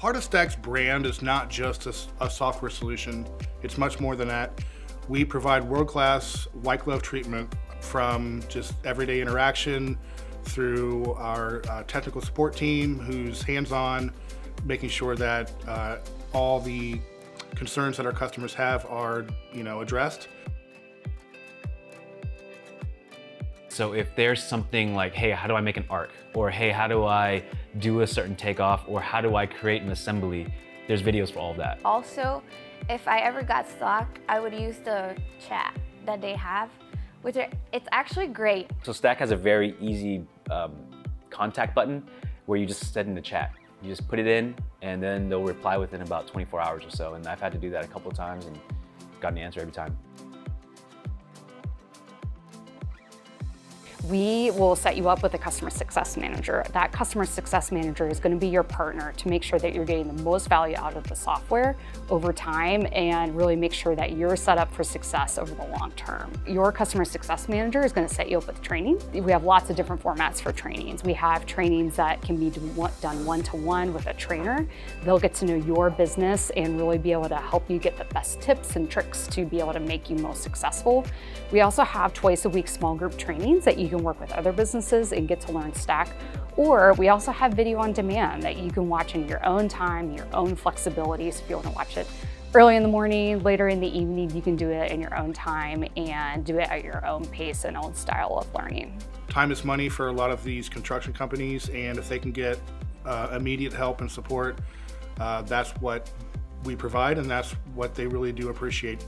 Part of Stack's brand is not just a software solution. It's much more than that. We provide world-class white glove treatment from just everyday interaction through our technical support team who's hands-on, making sure that all the concerns that our customers have are, addressed. So if there's something like, hey, how do I make an arc? Or hey, how do I do a certain takeoff? Or how do I create an assembly? There's videos for all of that. Also, if I ever got stuck, I would use the chat that they have, which it's actually great. So Stack has a very easy contact button where you just set in the chat. You just put it in and then they'll reply within about 24 hours or so. And I've had to do that a couple of times and gotten the answer every time. We will set you up with a customer success manager. That customer success manager is going to be your partner to make sure that you're getting the most value out of the software over time and really make sure that you're set up for success over the long term. Your customer success manager is going to set you up with training. We have lots of different formats for trainings. We have trainings that can be done one-to-one with a trainer. They'll get to know your business and really be able to help you get the best tips and tricks to be able to make you most successful. We also have twice a week small group trainings that you can work with other businesses and get to learn Stack. Or we also have video on demand that you can watch in your own time, your own flexibility. So if you want to watch it early in the morning, later in the evening, you can do it in your own time and do it at your own pace and own style of learning. Time is money for a lot of these construction companies, and if they can get immediate help and support, that's what we provide, and that's what they really do appreciate.